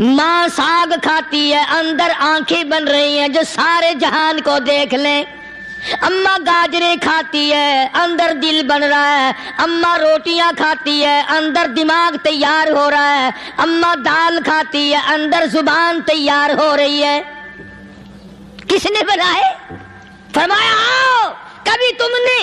ماں ساگ کھاتی ہے، اندر آنکھیں بن رہی ہیں جو سارے جہان کو دیکھ لیں۔ اماں گاجریں کھاتی ہے، اندر دل بن رہا ہے۔ اماں روٹیاں کھاتی ہے، اندر دماغ تیار ہو رہا ہے۔ اماں دال کھاتی ہے، اندر زبان تیار ہو رہی ہے۔ کس نے بنائے؟ فرمایا آؤ، کبھی تم نے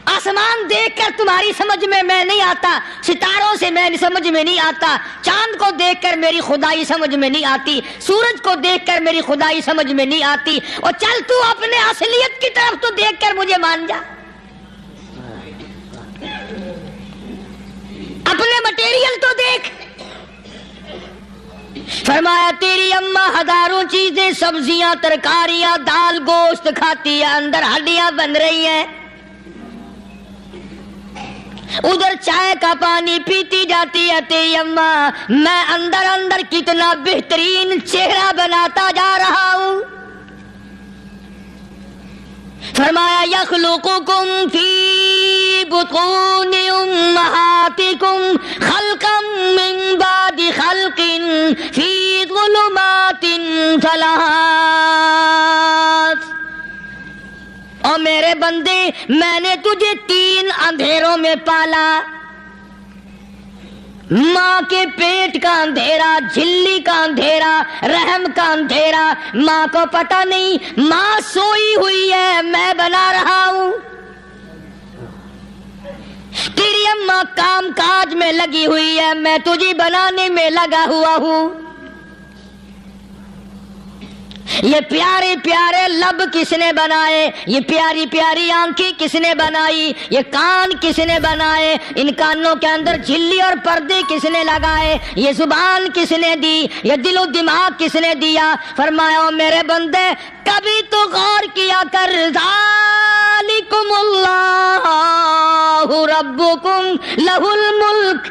آسمان دیکھ کر تمہاری سمجھ میں نہیں آتا، ستاروں سے میں سمجھ میں نہیں آتا، چاند کو دیکھ کر میری خدائی سمجھ میں نہیں آتی، سورج کو دیکھ کر میری خدائی سمجھ میں نہیں آتی، اور چل تو اپنے اصلیت کی طرف تو دیکھ کر مجھے مان جا، اپنے مٹیریل تو دیکھ۔ فرمایا تیری اماں ہزاروں چیزیں، سبزیاں، ترکاریاں، دال، گوشت کھاتی ہے، اندر ہڈیاں بن رہی ہیں، ادھر چائے کا پانی پیتی جاتی ہے تیری اماں، میں اندر اندر کتنا بہترین چہرہ بناتا جا رہا ہوں۔ فرمایا یخلقکم فی بطون امہاتکم خلقا من بعد خلق فی ظلمات ثلاث۔ اور میرے بندے، میں نے تجھے 3 اندھیروں میں پالا، ماں کے پیٹ کا اندھیرا، جھلی کا اندھیرا، رحم کا اندھیرا، ماں کو پتہ نہیں، ماں سوئی ہوئی ہے، میں بنا رہا ہوں۔ تیری اماں کام کاج میں لگی ہوئی ہے، میں تجھے بنانے میں لگا ہوا ہوں۔ یہ پیارے پیارے لب کس نے بنائے؟ یہ پیاری پیاری آنکھیں کس نے بنائی؟ یہ کان کس نے بنائے؟ ان کانوں کے اندر جھلی اور پردے کس نے لگائے؟ یہ زبان کس نے دی؟ یہ دل و دماغ کس نے دیا؟ فرمایا میرے بندے، کبھی تو غور کیا کر، ذالکم اللہ ربکم لہ الملک،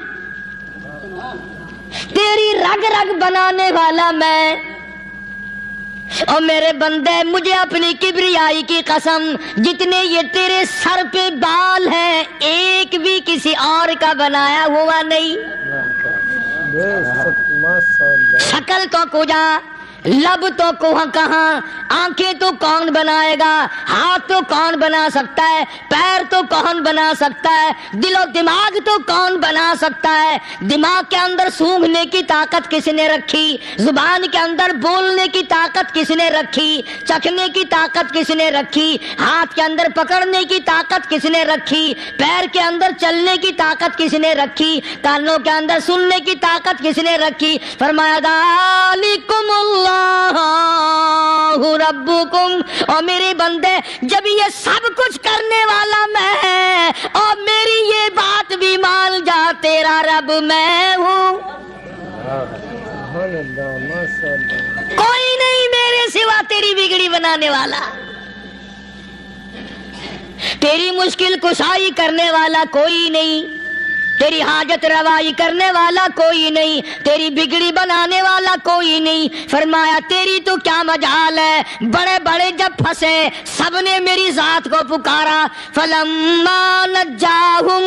تیری رگ رگ بنانے والا میں۔ اور میرے بندے، مجھے اپنی کبریائی کی قسم، جتنے یہ تیرے سر پہ بال ہیں، ایک بھی کسی اور کا بنایا ہوا نہیں۔ شکل تو کجا، لب تو کہاں، آنکھیں تو کون بنائے گا، ہاتھ تو کون بنا سکتا ہے، پیر تو کون بنا سکتا ہے، دل و دماغ تو کون بنا سکتا ہے؟ دماغ کے اندر سونگھنے کی طاقت کس نے رکھی؟ زبان کے اندر بولنے کی طاقت کس نے رکھی؟ چکھنے کی طاقت کس نے رکھی؟ ہاتھ کے اندر پکڑنے کی طاقت کس نے رکھی؟ پیر کے اندر چلنے کی طاقت کس نے رکھی؟ کانوں کے اندر سننے کی طاقت کس نے رکھی؟ فرمایا ذالکم اللہ ربکم۔ اور میرے بندے، جب یہ سب کچھ کرنے والا میں، اور میری یہ بات بھی مان جا، تیرا رب میں ہوں، کوئی نہیں میرے سوا تیری بگڑی بنانے والا، تیری مشکل کشائی کرنے والا کوئی نہیں، تیری حاجت روائی کرنے والا کوئی نہیں، تیری بگڑی بنانے والا کوئی نہیں۔ فرمایا تیری تو کیا مجال ہے، بڑے بڑے جب پھنسے سب نے میری ذات کو پکارا، فلما نجاہم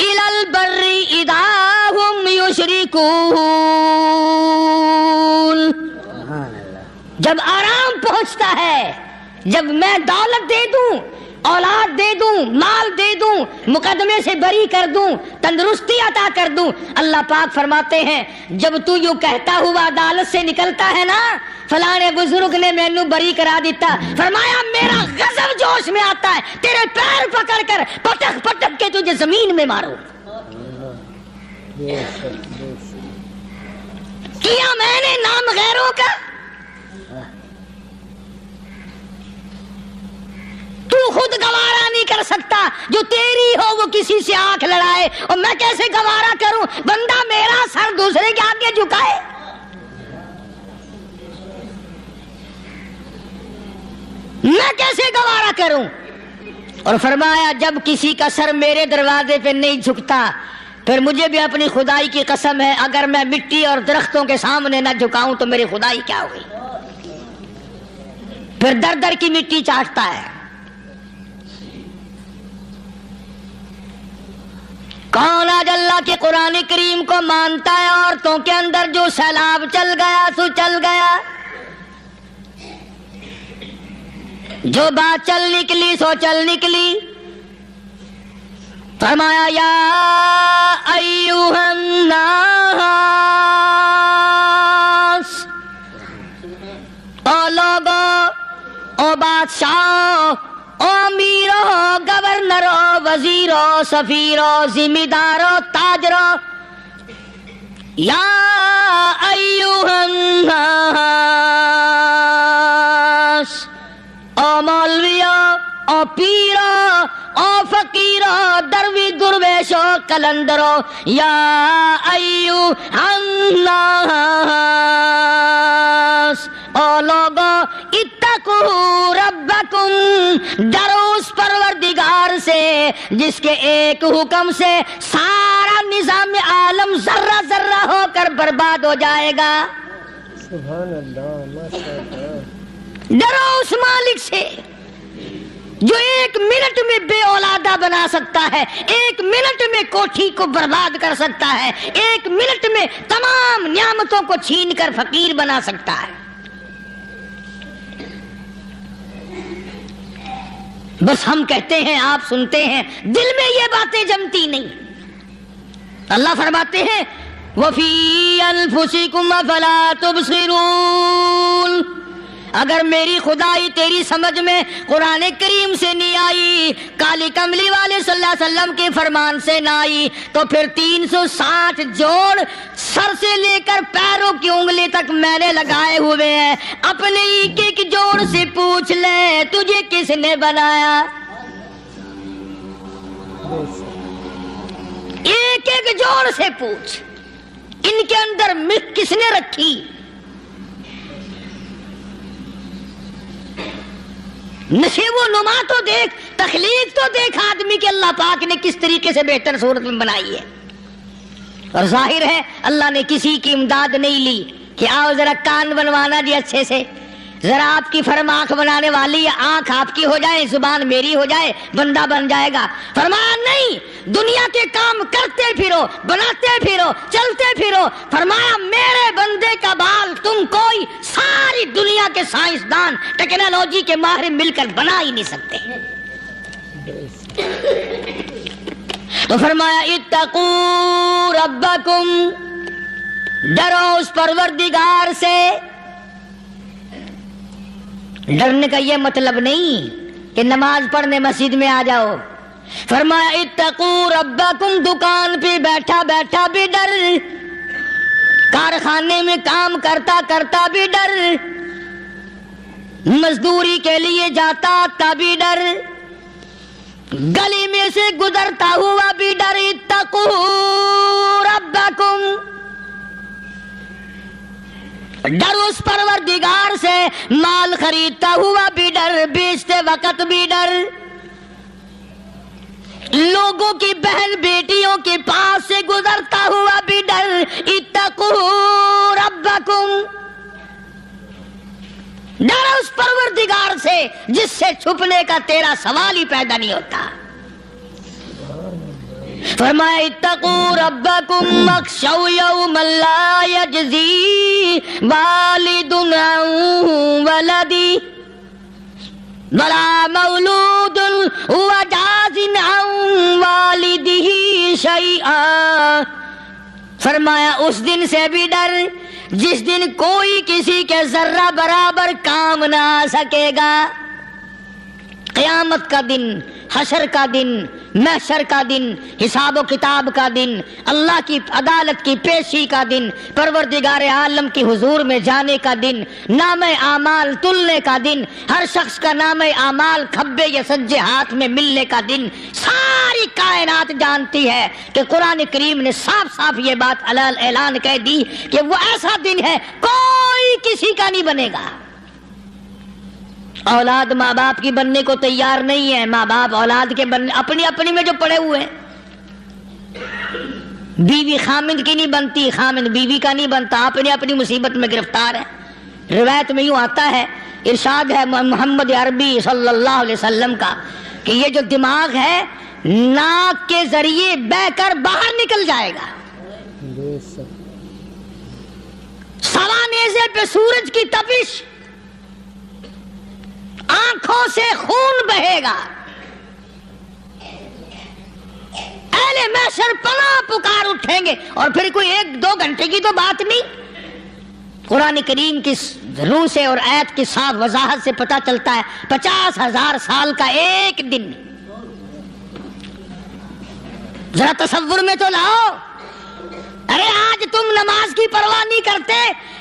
الی البر اذا ہم یشرکون، جب آرام پہنچتا ہے، جب میں دولت دے دوں، اولاد دے دوں، مال دے دوں، مقدمے سے بری کر دوں، تندرستی عطا کر دوں، اللہ پاک فرماتے ہیں جب تو یوں کہتا ہوا عدالت سے نکلتا ہے نا، فلانے بزرگ نے مینو بری کرا دیتا، فرمایا میرا غضب جوش میں آتا ہے، تیرے پیر پکڑ کر پٹک پٹک کے تجھے زمین میں مارو۔ کیا میں نے نام غیروں کا؟ تو خود گوارا نہیں کر سکتا، جو تیری ہو وہ کسی سے آنکھ لڑائے، اور میں کیسے گوارا کروں بندہ میرا سر دوسرے کے آگے جھکائے؟ میں کیسے گوارا کروں؟ اور فرمایا جب کسی کا سر میرے دروازے پہ نہیں جھکتا، پھر مجھے بھی اپنی خدائی کی قسم ہے، اگر میں مٹی اور درختوں کے سامنے نہ جھکاؤں تو میری خدائی کیا ہوئی؟ پھر در در کی مٹی چاٹتا ہے۔ کون آج اللہ کے قرآن کریم کو مانتا ہے؟ عورتوں کے اندر جو سیلاب چل گیا سو چل گیا، جو بات چل نکلی سو چل نکلی۔ فرمایا یا ایھا الناس، او لوگو، او بادشاہ، او امیرو، گورنرو، وزیرو، سفیرو، ذمہ دارو، تاجرو، یا ایھا الناس، او مولویو، او پیرو، او فقیرو، دروی درویشو، کلندرو، یا ایھا الناس، او لوگو، اتقوا ربکم، ڈرو اس پروردگار سے جس کے ایک حکم سے سارا نظام عالم ذرہ ذرہ ہو کر برباد ہو جائے گا۔ سبحان اللہ، ماشاء اللہ۔ ڈرو اس مالک سے جو ایک منٹ میں بے اولادہ بنا سکتا ہے، ایک منٹ میں کوٹھی کو برباد کر سکتا ہے، ایک منٹ میں تمام نعمتوں کو چھین کر فقیر بنا سکتا ہے۔ بس ہم کہتے ہیں، آپ سنتے ہیں، دل میں یہ باتیں جمتی نہیں۔ اللہ فرماتے ہیں وَفِي أَنفُسِكُمْ أَفَلَا تُبْصِرُونَ، اگر میری خدائی تیری سمجھ میں قرآن کریم سے نہیں آئی، کالی کملی والے صلی اللہ علیہ وسلم کے فرمان سے نہ آئی، تو پھر 360 جوڑ سر سے لے کر پیروں کی انگلی تک میں نے لگائے ہوئے ہیں۔ اپنے ایک ایک جوڑ سے پوچھ لے تجھے کس نے بنایا، ایک ایک جوڑ سے پوچھ، ان کے اندر ملک کس نے رکھی؟ نشیب و نما تو دیکھ، تخلیق تو دیکھ آدمی کے اللہ پاک نے کس طریقے سے بہتر صورت میں بنائی ہے۔ اور ظاہر ہے اللہ نے کسی کی امداد نہیں لی کہ آؤ ذرا کان بنوانا جی اچھے سے، ذرا آپ کی فرم آنکھ بنانے والی ہے، آنکھ آپ کی ہو جائے، زبان میری ہو جائے، بندہ بن جائے گا۔ فرمایا نہیں، دنیا کے کام کرتے پھرو، بناتے پھرو، چلتے پھرو۔ فرمایا میرے بندے کا بال تم کوئی ساری دنیا کے سائنسدان، ٹیکنالوجی کے ماہر مل کر بنا ہی نہیں سکتے۔ تو فرمایا اتقوا ربکم، ڈرو اس پروردگار سے۔ ڈرنے کا یہ مطلب نہیں کہ نماز پڑھنے مسجد میں آ جاؤ۔ فرمایا اتقوا ربکم، دکان پہ بیٹھا بیٹھا بھی ڈر، کارخانے میں کام کرتا کرتا بھی ڈر، مزدوری کے لیے جاتا تبھی ڈر، گلی میں سے گزرتا ہوا بھی ڈر۔ اتقوا ربکم، ڈر اس پروردگار سے، مال خریدتا ہوا بھی ڈر، بیچتے وقت بھی ڈر، لوگوں کی بہن بیٹیوں کے پاس سے گزرتا ہوا بھی ڈر۔ اتقوا ربکم، ڈر اس پروردگار سے جس سے چھپنے کا تیرا سوال ہی پیدا نہیں ہوتا۔ فرمایا اتقوا ربکم واخشوا یوما لا یجزی والد عن ولدہ ولا مولود هو جاز عن والدہ شیئا۔ فرمایا اس دن سے بھی ڈر جس دن کوئی کسی کے ذرہ برابر کام نہ آ سکے گا۔ قیامت کا دن، حشر کا دن، محشر کا دن، حساب و کتاب کا دن، اللہ کی عدالت کی پیشی کا دن، پروردگار عالم کی حضور میں جانے کا دن، نام اعمال تلنے کا دن، ہر شخص کا نام اعمال کھبے یا سجے ہاتھ میں ملنے کا دن۔ ساری کائنات جانتی ہے کہ قرآن کریم نے صاف صاف یہ بات اعلان کہہ دی کہ وہ ایسا دن ہے کوئی کسی کا نہیں بنے گا۔ اولاد ماں باپ کی بننے کو تیار نہیں ہے، ماں باپ اولاد کے بننے اپنی اپنی میں جو پڑے ہوئے ہیں۔ بیوی خامند کی نہیں بنتی، خامند بیوی کا نہیں بنتا، اپنی اپنی مصیبت میں گرفتار ہے۔ روایت میں یوں آتا ہے، ارشاد ہے محمد عربی صلی اللہ علیہ وسلم کا کہ یہ جو دماغ ہے ناک کے ذریعے بہ کر باہر نکل جائے گا. سوا نیزے پہ سورج کی تپش، آنکھوں سے خون بہے گا. اہل محشر پناہ پکار اٹھیں گے. اور پھر کوئی 1-2 گھنٹے کی تو بات نہیں. قرآن کریم کی روح سے اور آیت کی صاف وضاحت سے پتہ چلتا ہے 50,000 سال کا ایک دن. ذرا تصور میں تو لاؤ. ارے آج تم نماز کی پرواہ نہیں کرتے،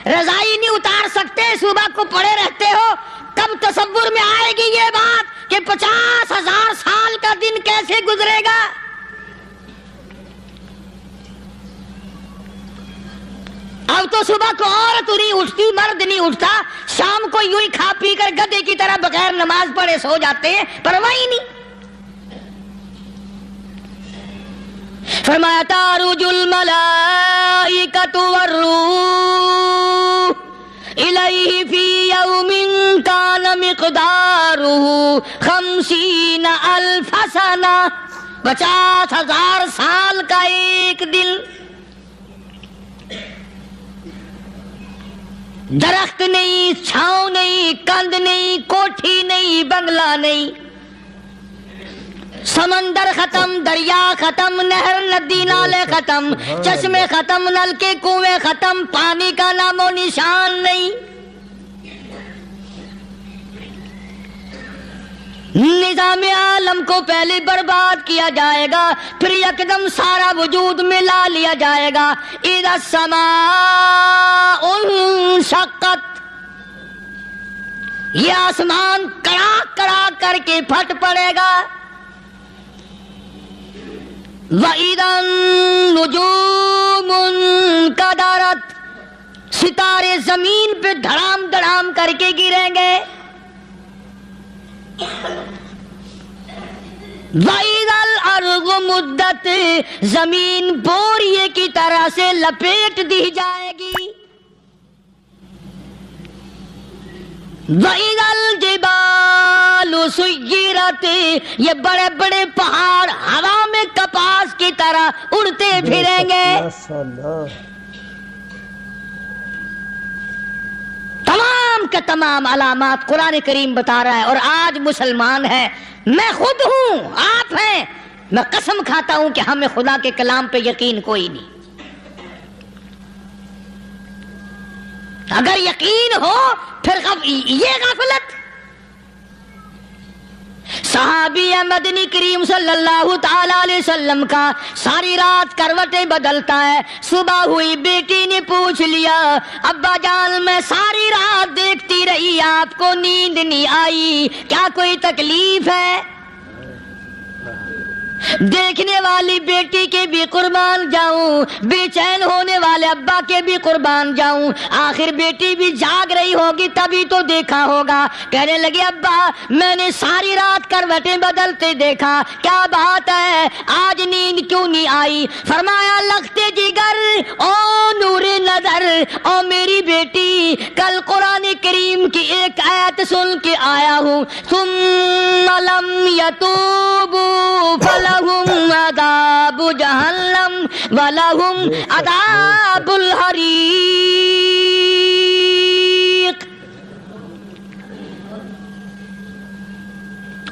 رضائی نہیں اتار سکتے، صبح کو پڑے رہتے ہو، کب تصور میں آئے گی یہ بات کہ 50,000 سال کا دن کیسے گزرے گا؟ اب تو صبح کو عورت نہیں اٹھتی، مرد نہیں اٹھتا، شام کو یوں ہی کھا پی کر گدھے کی طرح بغیر نماز پڑھے سو جاتے ہیں، پرواہ ہی نہیں. فرمایا تعرج الملائکۃ والروح الیہ فی یوم کان مقدارہ 50,000 سنہ. 50,000 سال کا ایک دن. درخت نہیں، چھاؤں نہیں، کند نہیں، کوٹھی نہیں، بنگلہ نہیں، سمندر ختم، دریا ختم، نہر ندی نالے ختم، چشمے ختم، نلکے کنویں ختم، پانی کا نام و نشان نہیں. نظام عالم کو پہلے برباد کیا جائے گا، پھر یکدم سارا وجود ملا لیا جائے گا. اذا السماء انشقت، یہ آسمان کڑاک کڑاک کر کے پھٹ پڑے گا. وَإِذَا النُّجُومُ انْكَدَرَتْ، ستارے زمین پہ دھڑام دھڑام کر کے گریں گے. وَإِذَا الْأَرْضُ مُدَّتْ، زمین بوریے کی طرح سے لپیٹ دی جائے گی. وَإِذَا الْجِبَالُ سُيِّرَتْ، یہ بڑے بڑے پہاڑ ہوا میں کپاس کی طرح اڑتے پھریں گے. تمام کے تمام علامات قرآن کریم بتا رہا ہے. اور آج مسلمان ہے، میں خود ہوں، آپ ہیں، میں قسم کھاتا ہوں کہ ہمیں خدا کے کلام پہ یقین کوئی نہیں. اگر یقین ہو پھر یہ غفلت. صحابی مدنی کریم صلی اللہ تعالی علیہ وسلم کا ساری رات کروٹیں بدلتا ہے. صبح ہوئی بیٹی نے پوچھ لیا، ابا جان میں ساری رات دیکھتی رہی، آپ کو نیند نہیں آئی، کیا کوئی تکلیف ہے؟ دیکھنے والی بیٹی کے بھی قربان جاؤں، بے چین ہونے والے ابا کے بھی قربان جاؤں. آخر بیٹی بھی جاگ رہی ہوگی تبھی تو دیکھا ہوگا. کہنے لگے ابا میں نے ساری رات کروٹیں بدلتے دیکھا، کیا بات ہے، آج نیند کیوں نہیں آئی؟ فرمایا لختے جگر او نور نظر، او میری بیٹی کل قرآن کریم کی ایک آیت سن کے آیا ہوں، ثم لم یتوبوا فلہم عذاب جہنم ولہم عذاب الحریق.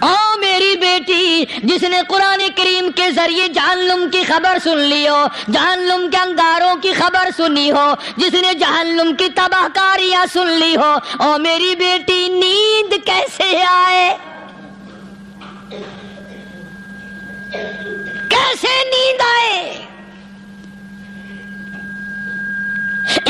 او میری بیٹی جس نے قرآن کریم کے ذریعے جہنم کی خبر سن لی ہو، جہنم کے انگاروں کی خبر سنی ہو، جس نے جہنم کی تباہ کاریاں سن لی ہو، او میری بیٹی نیند کیسے آئے؟ کیسے نیند آئے؟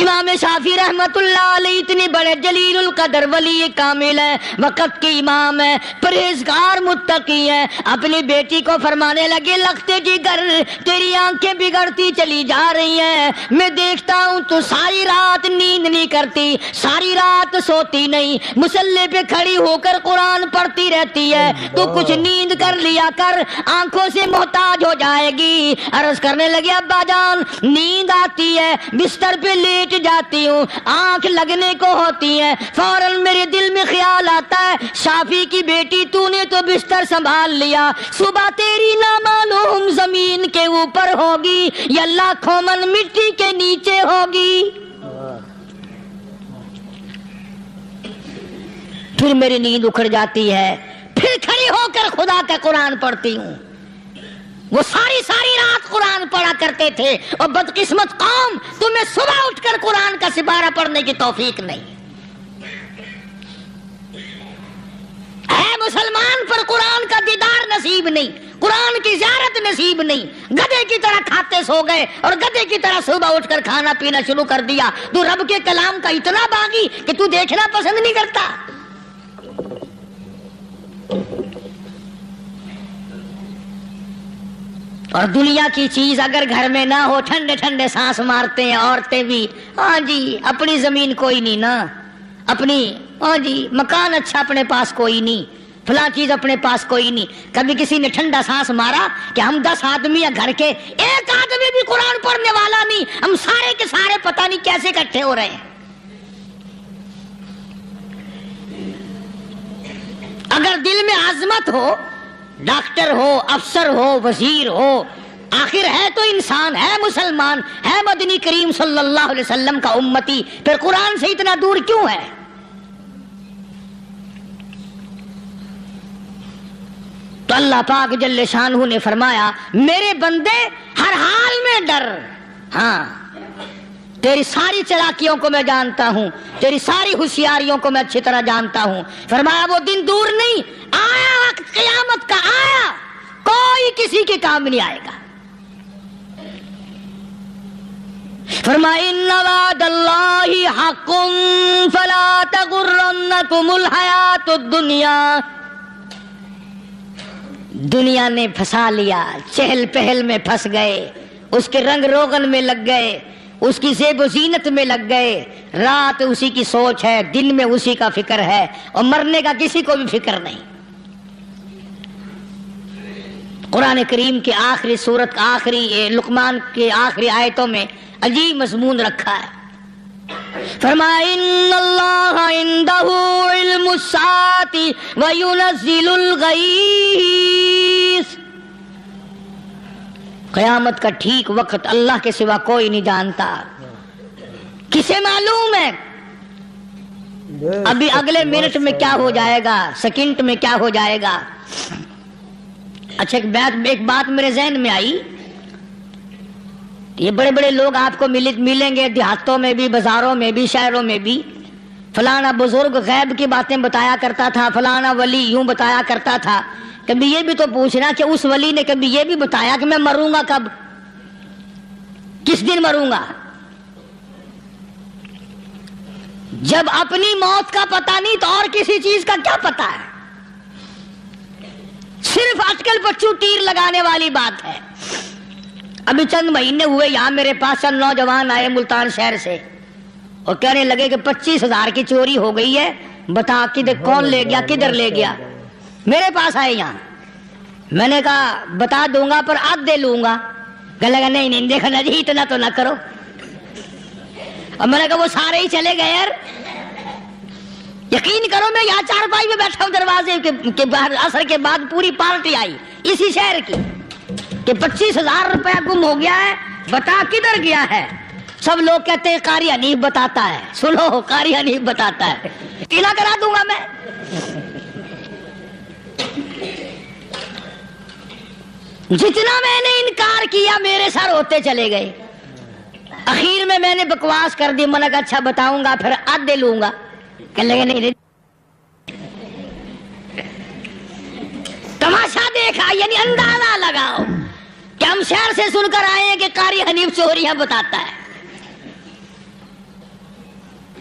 امام شافعی رحمت اللہ علیہ اتنے بڑے جلیل القدر ولی کامل ہے، وقت کے امام ہے، پرہیزگار متقی ہے. اپنی بیٹی کو فرمانے لگے لختے جگر تیری آنکھیں بگڑتی چلی جا رہی ہیں، میں دیکھتا ہوں تو ساری رات نیند نہیں کرتی، ساری رات سوتی نہیں، مصلے پہ کھڑی ہو کر قرآن پڑھتی رہتی ہے، تو کچھ نیند کر لیا کر، آنکھوں سے محتاج ہو جائے گی. عرض کرنے لگے ابا جان نیند آتی ہے، بستر پہ لیٹ جاتی ہوں، آنکھ لگنے کو ہوتی ہے، فوراً میرے دل میں خیال آتا ہے شافی کی بیٹی تو نے تو بستر سنبھال لیا، صبح تیری نامعلوم زمین کے اوپر ہوگی یا لاکھوں من مٹی کے نیچے ہوگی۔ پھر میری نیند اکھڑ جاتی ہے، پھر کھڑی ہو کر خدا کا قرآن پڑھتی ہوں۔ وہ ساری رات قرآن پڑھا کرتے تھے، اور بدقسمت قوم، تمہیں صبح اٹھ کر قرآن کا سپارہ پڑھنے کی توفیق نہیں۔ اے مسلمان، پر قرآن کا دیدار نصیب نہیں، قرآن کی زیارت نصیب نہیں، گدھے کی طرح کھاتے سو گئے اور گدھے کی طرح صبح اٹھ کر کھانا پینا شروع کر دیا۔ تو رب کے کلام کا اتنا باغی کہ تو دیکھنا پسند نہیں کرتا۔ اور دنیا کی چیز اگر گھر میں نہ ہو، ٹھنڈے ٹھنڈے سانس مارتے ہیں عورتیں بھی، ہاں جی اپنی زمین کوئی نہیں نا، اپنی ہاں جی مکان اچھا اپنے پاس کوئی نہیں، فلاں چیز اپنے پاس کوئی نہیں۔ کبھی کسی نے ٹھنڈا سانس مارا کہ ہم 10 آدمی ہیں گھر کے، ایک آدمی بھی قرآن پڑھنے والا نہیں، ہم سارے کے سارے پتہ نہیں کیسے اکٹھے ہو رہے ہیں۔ اگر دل میں عظمت ہو، ڈاکٹر ہو، افسر ہو، وزیر ہو، آخر ہے تو انسان، ہے مسلمان، ہے مدنی کریم صلی اللہ علیہ وسلم کا امتی، پھر قرآن سے اتنا دور کیوں ہے؟ تو اللہ پاک جل شانہ نے فرمایا میرے بندے ہر حال میں ڈر، ہاں تیری ساری چلاکیوں کو میں جانتا ہوں، تیری ساری ہوشیاریوں کو میں اچھی طرح جانتا ہوں۔ فرمایا وہ دن دور نہیں، آیا وقت قیامت کا، آیا، کوئی کسی کے کام نہیں آئے گا۔ فرمایا ان وعد اللہ حق فلا تغرنکم الحیات الدنیا۔ دنیا نے پھنسا لیا، چہل پہل میں پھنس گئے، اس کے رنگ روغن میں لگ گئے، اس کی زیب و زینت میں لگ گئے، رات اسی کی سوچ ہے، دن میں اسی کا فکر ہے، اور مرنے کا کسی کو بھی فکر نہیں۔ قرآن کریم کے آخری سورت آخری لقمان کے آخری آیتوں میں عجیب مضمون رکھا ہے۔ فرمایا ان اللہ عندہ علم الساعۃ وینزل الغیث۔ قیامت کا ٹھیک وقت اللہ کے سوا کوئی نہیں جانتا۔ کسے معلوم ہے ابھی اگلے منٹ میں کیا ہو جائے گا، سیکنڈ میں کیا ہو جائے گا؟ اچھا ایک بات میرے ذہن میں آئی، یہ بڑے بڑے لوگ آپ کو ملیں گے دیہاتوں میں بھی، بازاروں میں بھی، شہروں میں بھی، فلانا بزرگ غیب کی باتیں بتایا کرتا تھا، فلانا ولی یوں بتایا کرتا تھا۔ کبھی یہ بھی تو پوچھنا کہ اس ولی نے کبھی یہ بھی بتایا کہ میں مروں گا کب، کس دن مروں گا؟ جب اپنی موت کا پتہ نہیں تو اور کسی چیز کا کیا پتہ ہے؟ صرف اٹکل پچو تیر لگانے والی بات ہے۔ ابھی چند مہینے ہوئے یہاں میرے پاس چند نوجوان آئے ملتان شہر سے، اور کہنے لگے کہ 25,000 کی چوری ہو گئی ہے، بتا کدھر کون لے گیا، کدھر لے گیا؟ میرے پاس آئے یہاں، میں نے کہا بتا دوں گا پر آدھے لوں گا۔ کہنے لگا نہیں دیکھنا جی اتنا تو نہ کرو۔ اور میں نے کہا وہ سارے ہی چلے گئے یار، یقین کرو میں یہاں چارپائی میں بیٹھا ہوں دروازے کے باہر، عصر کے بعد پوری پارٹی آئی اسی شہر کی کہ 25,000 روپیہ گم ہو گیا ہے، بتا کدھر گیا ہے؟ سب لوگ کہتے ہیں قاری حنیف بتاتا ہے، سنو قاری حنیف بتاتا ہے، ٹیلا کرا دوں گا میں۔ جتنا میں نے انکار کیا میرے سر ہوتے چلے گئے، اخیر میں نے بکواس کر دی، میں نے کہا اچھا بتاؤں گا پھر آدھے لوں گا۔ کہ لگے نہیں، تماشا دیکھا یعنی اندازہ لگاؤ کہ ہم شہر سے سن کر آئے ہیں کہ قاری حنیف چوریاں بتاتا ہے۔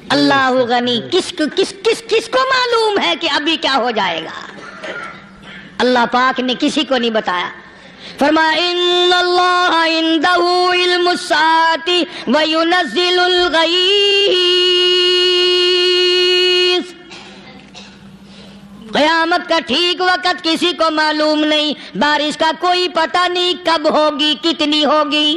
اللہ غنی، کس کو معلوم ہے کہ ابھی کیا ہو جائے گا؟ اللہ پاک نے کسی کو نہیں بتایا۔ فرمایا ان اللہ عندہ علم الساعۃ وینزل الغیث۔ قیامت کا ٹھیک وقت کسی کو معلوم نہیں، بارش کا کوئی پتہ نہیں کب ہوگی، کتنی ہوگی۔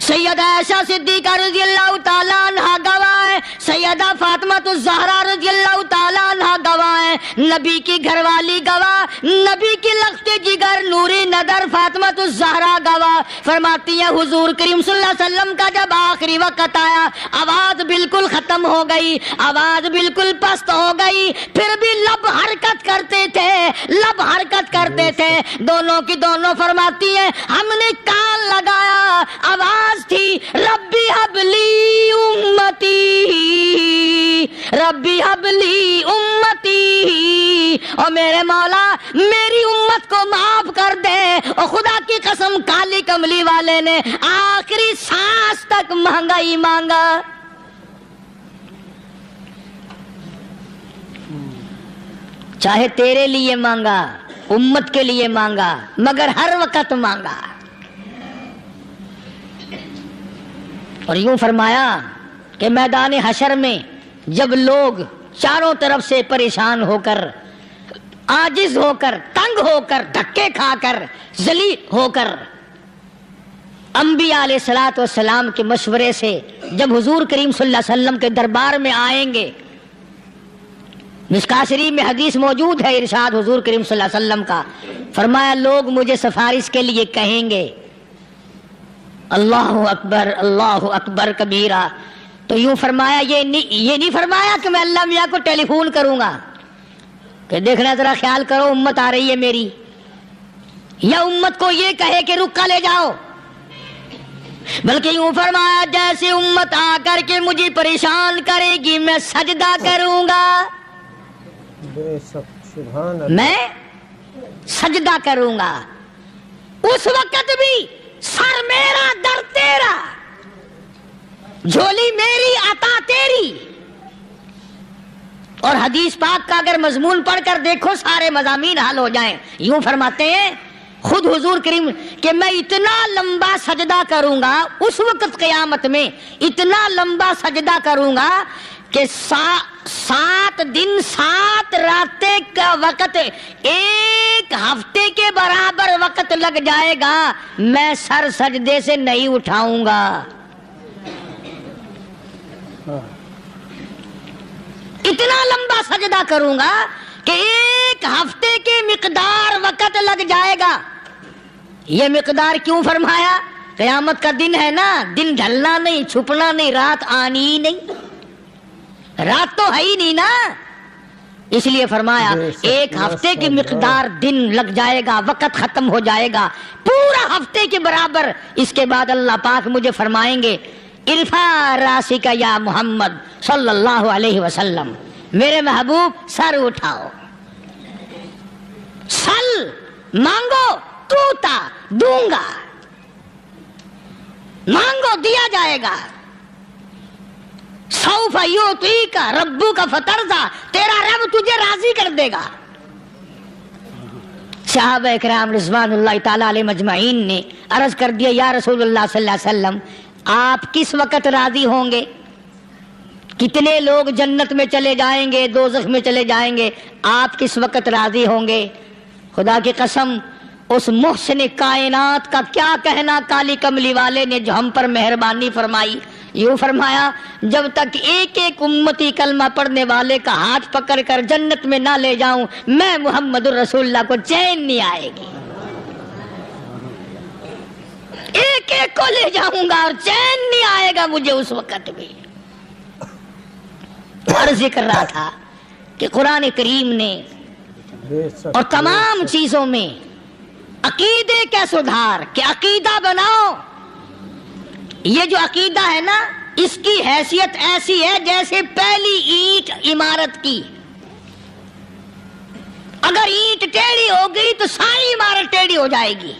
سیدہ عائشہ صدیقہ رضی اللہ تعالیٰ عنہا گواہ ہے، سیدہ فاطمہ الزہرا رضی اللہ تعالیٰ عنہا گواہ ہے، نبی کی گھر والی گواہ، نبی کی لخت جگر نوری نظر فاطمہ الزہرا گواہ، فرماتی ہیں حضور کریم صلی اللہ علیہ وسلم کا جب آخری وقت آیا، آواز بالکل ختم ہو گئی، آواز بالکل پست ہو گئی، پھر بھی لب حرکت کرتے تھے، لب حرکت کرتے تھے، دونوں کی دونوں فرماتی ہیں ہم نے کان لگایا، آواز تھی ربی حبلی امتی، ربی حبلی امتی، اور میرے مولا میری امت کو معاف کر دے۔ اور خدا کی قسم کالی کملی والے نے آخری سانس تک مانگا ہی مانگا۔ چاہے تیرے لیے مانگا، امت کے لیے مانگا، مگر ہر وقت مانگا۔ اور یوں فرمایا کہ میدان حشر میں جب لوگ چاروں طرف سے پریشان ہو کر، عاجز ہو کر، تنگ ہو کر، دھکے کھا کر، ذلیل ہو کر، انبیاء علیہ الصلوۃ والسلام کے مشورے سے جب حضور کریم صلی اللہ علیہ وسلم کے دربار میں آئیں گے، مشکاۃ شریف میں حدیث موجود ہے، ارشاد حضور کریم صلی اللہ علیہ وسلم کا، فرمایا لوگ مجھے سفارش کے لیے کہیں گے اللہ اکبر کبیرہ، تو یوں فرمایا یہ نہیں فرمایا کہ میں اللہ میاں کو ٹیلی فون کروں گا کہ دیکھنا ذرا خیال کرو امت آ رہی ہے میری، یا امت کو یہ کہے کہ رکا لے جاؤ، بلکہ یوں فرمایا جیسے امت آ کر کے مجھے پریشان کرے گی میں سجدہ کروں گا، میں سجدہ کروں گا، اس وقت بھی سر میرا در تیرا، جھولی میری عطا تیری۔ اور حدیث پاک کا اگر مضمون پڑھ کر دیکھو سارے مضامین حل ہو جائیں۔ یوں فرماتے ہیں خود حضور کریم کہ میں اتنا لمبا سجدہ کروں گا اس وقت قیامت میں، اتنا لمبا سجدہ کروں گا کہ 7 دن 7 راتیں کا وقت 1 ہفتے کے برابر وقت لگ جائے گا، میں سر سجدے سے نہیں اٹھاؤں گا۔ اتنا لمبا سجدہ کروں گا کہ 1 ہفتے کے مقدار وقت لگ جائے گا۔ یہ مقدار کیوں فرمایا؟ قیامت کا دن ہے نا، دن ڈھلنا نہیں، چھپنا نہیں، رات آنی ہی نہیں، رات تو ہے ہی نہیں نا، اس لیے فرمایا 1 ہفتے کی مقدار دن لگ جائے گا، وقت ختم ہو جائے گا پورا ہفتے کے برابر۔ اس کے بعد اللہ پاک مجھے فرمائیں گے ارفع راسک یا محمد صلی اللہ علیہ وسلم، میرے محبوب سر اٹھاؤ، سل مانگو توتا دوں گا، مانگو دیا جائے گا، سوف یعطیک ربک فترضی، تیرا رب تجھے راضی کر دے گا۔ صحابہ اکرام رضوان اللہ تعالی علیہ مجمعین نے عرض کر دیا یا رسول اللہ صلی اللہ علیہ وسلم آپ کس وقت راضی ہوں گے؟ کتنے لوگ جنت میں چلے جائیں گے، دوزخ میں چلے جائیں گے، آپ کس وقت راضی ہوں گے؟ خدا کی قسم اس محسن کائنات کا کیا کہنا کالی کملی والے نے جو ہم پر مہربانی فرمائی۔ یوں فرمایا جب تک ایک ایک امتی کلمہ پڑھنے والے کا ہاتھ پکڑ کر جنت میں نہ لے جاؤں میں محمد الرسول اللہ کو چین نہیں آئے گی، ایک ایک کو لے جاؤں گا اور چین نہیں آئے گا مجھے اس وقت بھی۔ عرض کر رہا تھا کہ قرآن کریم نے اور تمام چیزوں میں عقیدے کا سدھار کہ عقیدہ بناؤ، یہ جو عقیدہ ہے نا اس کی حیثیت ایسی ہے جیسے پہلی اینٹ عمارت کی، اگر اینٹ ٹیڑھی ہو گئی تو ساری عمارت ٹیڑھی ہو جائے گی،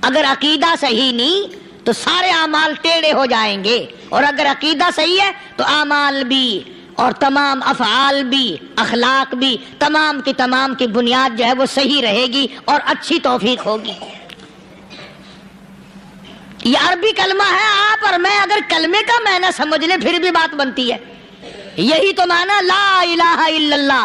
اگر عقیدہ صحیح نہیں تو سارے اعمال ٹیڑھے ہو جائیں گے، اور اگر عقیدہ صحیح ہے تو اعمال بھی اور تمام افعال بھی اخلاق بھی تمام کی بنیاد جو ہے وہ صحیح رہے گی اور اچھی توفیق ہوگی۔ یہ عربی کلمہ ہے، آپ اور میں اگر کلمے کا معنی سمجھ لیں پھر بھی بات بنتی ہے، یہی تو معنی لا الہ الا اللہ،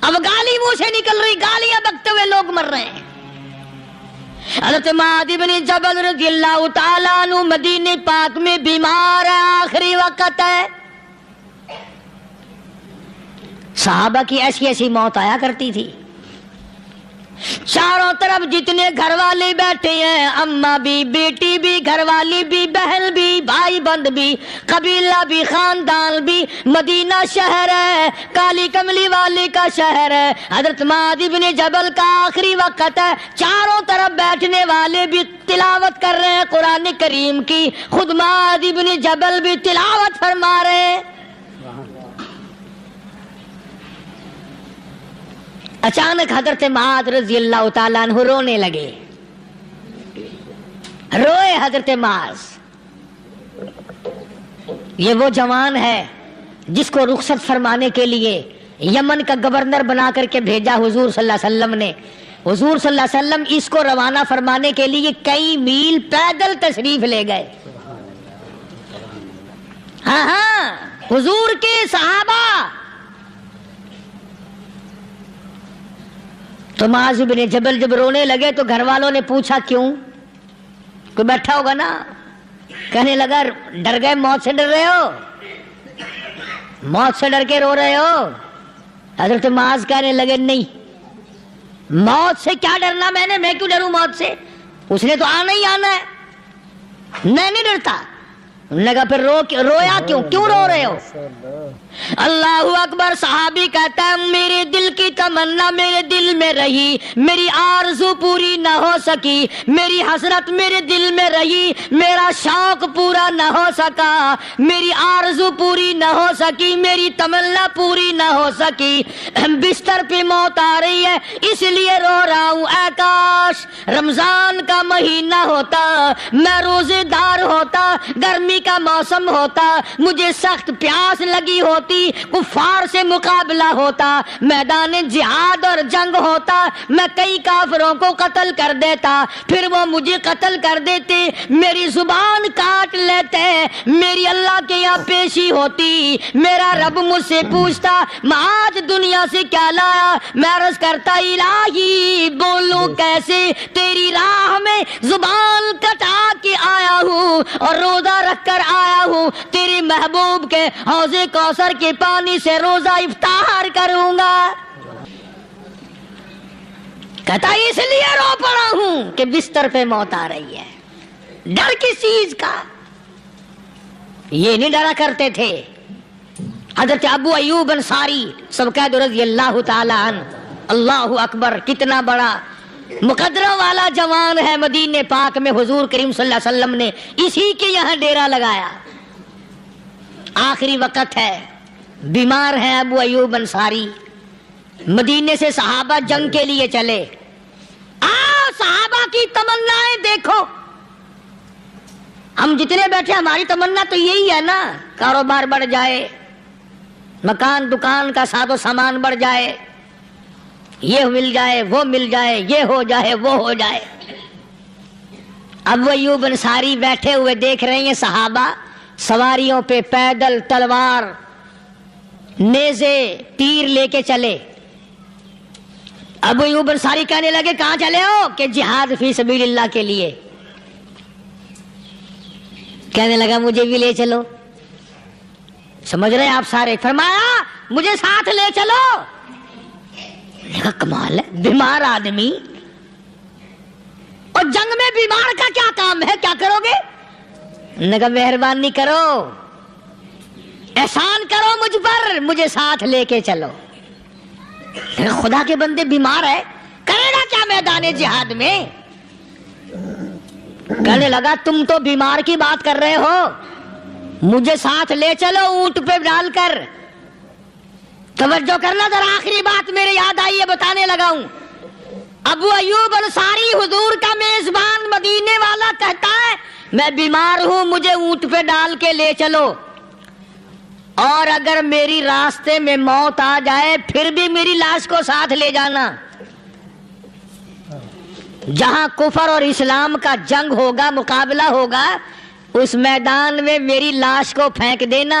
اب گالی منہ سے نکل رہی، گالیاں بکتے ہوئے لوگ مر رہے ہیں۔ حضرت معاذ بن جبل رضی اللہ تعالیٰ عنہ مدینے پاک میں بیمار ہے، آخری وقت ہے۔ صحابہ کی ایسی ایسی موت آیا کرتی تھی، چاروں طرف جتنے گھر والے بیٹھے ہیں، اماں بھی، بیٹی بھی، گھر والی بھی، بہن بھی، بھائی بند بھی، قبیلہ بھی، خاندان بھی، مدینہ شہر ہے، کالی کملی والے کا شہر ہے، حضرت معاذ بن جبل کا آخری وقت ہے، چاروں طرف بیٹھنے والے بھی تلاوت کر رہے ہیں قرآن کریم کی، خود معاذ بن جبل بھی تلاوت فرما رہے ہیں۔ اچانک حضرت معاذ رضی اللہ تعالیٰ عنہ رونے لگے، روئے حضرت معاذ۔ یہ وہ جوان ہے جس کو رخصت فرمانے کے لیے یمن کا گورنر بنا کر کے بھیجا حضور صلی اللہ علیہ وسلم نے۔ حضور صلی اللہ علیہ وسلم اس کو روانہ فرمانے کے لیے کئی میل پیدل تشریف لے گئے۔ ہاں حضور کے صحابہ۔ تو معاذ بن جبل جب رونے لگے تو گھر والوں نے پوچھا کیوں؟ کوئی بیٹھا ہوگا نا، کہنے لگا ڈر گئے، موت سے ڈر رہے ہو، موت سے ڈر کے رو رہے ہو؟ حضرت معاذ کہنے لگے نہیں، موت سے کیا ڈرنا، میں کیوں ڈروں موت سے، اس نے تو آنا ہی آنا ہے، میں نہیں ڈرتا۔ انہوں نے کہا پھر رویا کیوں رو رہے ہو؟ اللہ اکبر۔ صحابی کہتا ہے میرے دل کی تمنا میرے دل میں رہی، میری آرزو پوری نہ ہو سکی، میری حسرت میرے دل میں رہی، میرا شوق پورا نہ ہو سکا، میری آرزو پوری نہ ہو سکی، میری تمنا پوری نہ ہو سکی، بستر پہ موت آ رہی ہے اس لیے رو رہا ہوں۔ اے کاش رمضان کا مہینہ ہوتا، میں روزے دار ہوتا، گرمی کا موسم ہوتا، مجھے سخت پیاس لگی ہوتی، کفار سے مقابلہ ہوتا، میدان جہاد اور جنگ ہوتا، میں کئی کافروں کو قتل کر دیتا، پھر وہ مجھے قتل کر دیتے، میری زبان کاٹ لیتے، میری اللہ کے یہاں پیشی ہوتی، میرا رب مجھ سے پوچھتا معاذ دنیا سے کیا لایا، میں عرض کرتا الہی بولوں کیسے، تیری راہ میں زبان کٹا کے آیا ہوں اور روزہ رکھ کر آیا ہوں، تیرے محبوب کے حوض کوثر کے پانی سے روزہ افطار کروں گا۔ کہتا اس لیے رو پڑا ہوں کہ بستر پہ موت آ رہی ہے۔ ڈر کس چیز کا؟ یہ نہیں ڈرا کرتے تھے۔ حضرت ابو ایوب انصاری سبقید رضی اللہ تعالی عنہ، اللہ اکبر، کتنا بڑا مقدرہ والا جوان ہے۔ مدینے پاک میں حضور کریم صلی اللہ علیہ وسلم نے اسی کے یہاں ڈیرا لگایا۔ آخری وقت ہے، بیمار ہیں ابو ایوب انصاری، مدینے سے صحابہ جنگ کے لیے چلے۔ صحابہ کی تمنائیں دیکھو، ہم جتنے بیٹھے ہماری تمنا تو یہی ہے نا، کاروبار بڑھ جائے، مکان دکان کا ساز و سامان بڑھ جائے، یہ مل جائے وہ مل جائے، یہ ہو جائے وہ ہو جائے۔ ابو ایوب انصاری بیٹھے ہوئے دیکھ رہے ہیں صحابہ سواریوں پہ پیدل، تلوار، نیزے، تیر لے کے چلے۔ ابو ایوب انصاری کہنے لگے کہاں چلے ہو؟ کہ جہاد فی سبیل اللہ کے لیے۔ کہنے لگا مجھے بھی لے چلو۔ سمجھ رہے ہیں آپ سارے؟ فرمایا مجھے ساتھ لے چلو۔ کہا کمال ہے، بیمار آدمی اور جنگ میں بیمار کا کیا کام ہے، کیا کرو گے؟ نے کہا مہربانی کرو، احسان کرو مجھ پر، مجھے ساتھ لے کے چلو۔ خدا کے بندے بیمار ہے، کرے گا کیا میدان جہاد میں؟ کہنے لگا تم تو بیمار کی بات کر رہے ہو، مجھے ساتھ لے چلو اونٹ پہ ڈال کر۔ توجہ کرنا ذرا، آخری بات میرے یاد آئی ہے، بتانے لگا ہوں۔ ابو ایوب انصاری حضور کا میزبان مدینے والا کہتا ہے میں بیمار ہوں، مجھے اونٹ پہ ڈال کے لے چلو، اور اگر میری راستے میں موت آ جائے پھر بھی میری لاش کو ساتھ لے جانا۔ جہاں کفر اور اسلام کا جنگ ہوگا، مقابلہ ہوگا، اس میدان میں میری لاش کو پھینک دینا۔